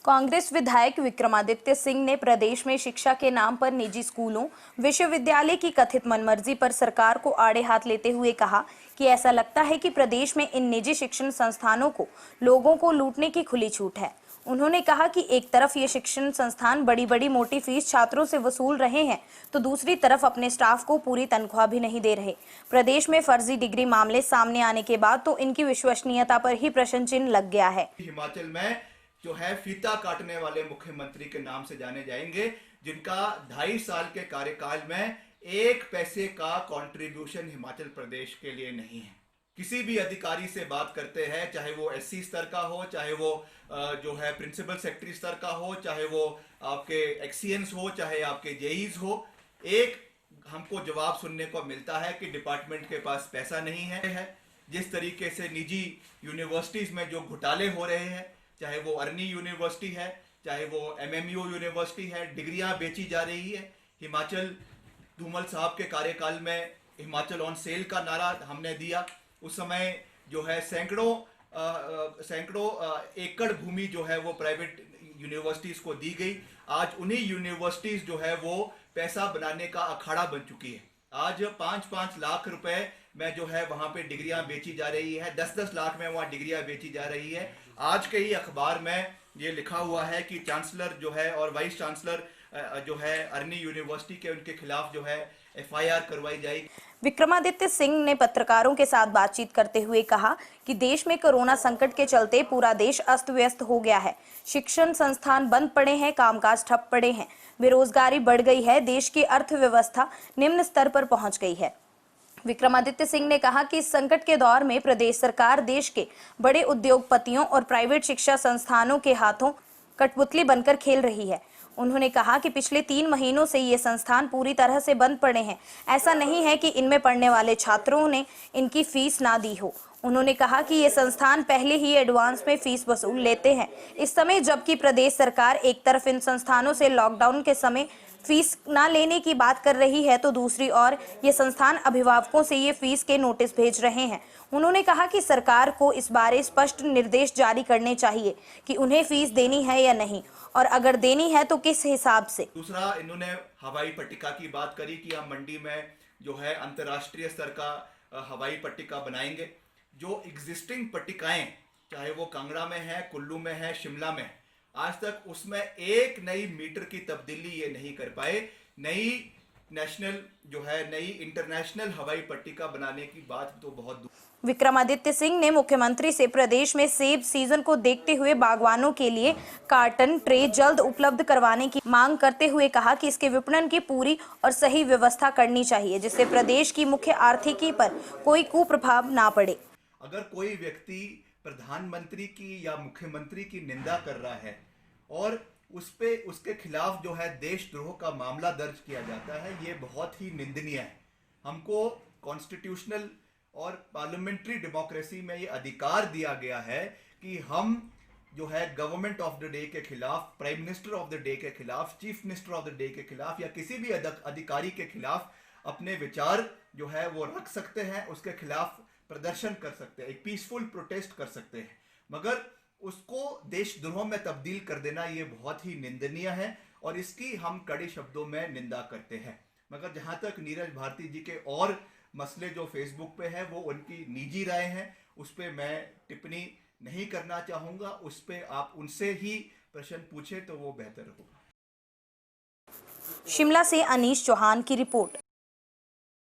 कांग्रेस विधायक विक्रमादित्य सिंह ने प्रदेश में शिक्षा के नाम पर निजी स्कूलों, विश्वविद्यालय की कथित मनमर्जी पर सरकार को आड़े हाथ लेते हुए कहा कि ऐसा लगता है कि प्रदेश में इन निजी शिक्षण संस्थानों को लोगों को लूटने की खुली छूट है। उन्होंने कहा कि एक तरफ ये शिक्षण संस्थान बड़ी बड़ी मोटी फीस छात्रों से वसूल रहे हैं, तो दूसरी तरफ अपने स्टाफ को पूरी तनख्वाह भी नहीं दे रहे। प्रदेश में फर्जी डिग्री मामले सामने आने के बाद तो इनकी विश्वसनीयता पर ही प्रश्न चिन्ह लग गया है। हिमाचल में जो है फीता काटने वाले मुख्यमंत्री के नाम से जाने जाएंगे, जिनका 2.5 साल के कार्यकाल में 1 पैसे का कंट्रीब्यूशन हिमाचल प्रदेश के लिए नहीं है। किसी भी अधिकारी से बात करते हैं, चाहे वो एससी स्तर का हो, चाहे वो जो है प्रिंसिपल सेक्रेटरी स्तर का हो, चाहे वो आपके एक्सीएंस हो, चाहे आपके जेईज हो, एक हमको जवाब सुनने को मिलता है कि डिपार्टमेंट के पास पैसा नहीं है। जिस तरीके से निजी यूनिवर्सिटीज में जो घोटाले हो रहे हैं, चाहे वो अर्नी यूनिवर्सिटी है, चाहे वो एमएमयू यूनिवर्सिटी है, डिग्रियां बेची जा रही है। हिमाचल धूमल साहब के कार्यकाल में हिमाचल ऑन सेल का नारा हमने दिया। उस समय जो है सैकड़ों एकड़ भूमि जो है वो प्राइवेट यूनिवर्सिटीज को दी गई। आज उन्हीं यूनिवर्सिटीज जो है वो पैसा बनाने का अखाड़ा बन चुकी है। आज 5-5 लाख रुपए में जो है वहां पे डिग्रियां बेची जा रही है, 10-10 लाख में वहां डिग्रियां बेची जा रही है। आज के ही अखबार में ये लिखा हुआ है कि चांसलर जो है और वाइस चांसलर जो है अर्नी यूनिवर्सिटी के उनके खिलाफ जो है एफआईआर करवाई जाएगी। विक्रमादित्य सिंह ने पत्रकारों के साथ बातचीत करते हुए कहा कि देश में कोरोना संकट के चलते पूरा देश अस्त व्यस्त हो गया है। शिक्षण संस्थान बंद पड़े हैं, कामकाज ठप पड़े हैं, बेरोजगारी बढ़ गई है, देश की अर्थव्यवस्था निम्न स्तर पर पहुंच गई है। विक्रमादित्य सिंह ने कहा कि इस संकट के दौर में प्रदेश सरकार देश के बड़े उद्योगपतियों और प्राइवेट शिक्षा संस्थानों के हाथों कठपुतली बनकर खेल रही है। उन्होंने कहा कि पिछले 3 महीनों से ये संस्थान पूरी तरह से बंद पड़े हैं। ऐसा नहीं है कि इनमें पढ़ने वाले छात्रों ने इनकी फीस ना दी हो। उन्होंने कहा कि ये संस्थान पहले ही एडवांस में फीस वसूल लेते हैं। इस समय जबकि प्रदेश सरकार एक तरफ इन संस्थानों से लॉकडाउन के समय फीस ना लेने की बात कर रही है, तो दूसरी ओर ये संस्थान अभिभावकों से ये फीस के नोटिस भेज रहे हैं। उन्होंने कहा कि सरकार को इस बारे स्पष्ट निर्देश जारी करने चाहिए कि उन्हें फीस देनी है या नहीं, और अगर देनी है तो किस हिसाब से। दूसरा, इन्होंने हवाई पट्टिका की बात करी कि हम मंडी में जो है अंतर्राष्ट्रीय स्तर का हवाई पट्टिका बनाएंगे। जो एग्जिस्टिंग पट्टिकाएं, चाहे वो कांगड़ा में है, कुल्लू में है, शिमला में, आज तक उसमें एक नई मीटर की तब्दीली ये नहीं कर पाए। नई नेशनल जो है नई इंटरनेशनल हवाई पट्टिका बनाने की बात तो बहुत दूर। विक्रमादित्य सिंह ने मुख्यमंत्री से प्रदेश में सेब सीजन को देखते हुए बागवानों के लिए कार्टन ट्रे जल्द उपलब्ध करवाने की मांग करते हुए कहा कि इसके विपणन की पूरी और सही व्यवस्था करनी चाहिए, जिससे प्रदेश की मुख्य आर्थिकी पर कोई कुप्रभाव ना पड़े। अगर कोई व्यक्ति प्रधानमंत्री की या मुख्यमंत्री की निंदा कर रहा है और उसके खिलाफ जो है देशद्रोह का मामला दर्ज किया जाता है, ये बहुत ही निंदनीय है। हमको कॉन्स्टिट्यूशनल और पार्लियामेंट्री डेमोक्रेसी में ये अधिकार दिया गया है कि हम जो है गवर्नमेंट ऑफ द डे के खिलाफ, prime minister of the day के खिलाफ, chief minister of the day के खिलाफ या किसी भी अधिकारी के खिलाफ अपने विचार जो है वो रख सकते हैं, उसके खिलाफ प्रदर्शन कर सकते हैं, एक पीसफुल प्रोटेस्ट कर सकते हैं। मगर उसको देशद्रोह में तब्दील कर देना ये बहुत ही निंदनीय है और इसकी हम कड़े शब्दों में निंदा करते हैं। मगर जहां तक नीरज भारती जी के और मसले जो फेसबुक पे है, वो उनकी निजी राय है, उस पर मैं टिप्पणी नहीं करना चाहूंगा। उस पर आप उनसे ही प्रश्न पूछे तो वो बेहतर होगा। शिमला से अनीश चौहान की रिपोर्ट।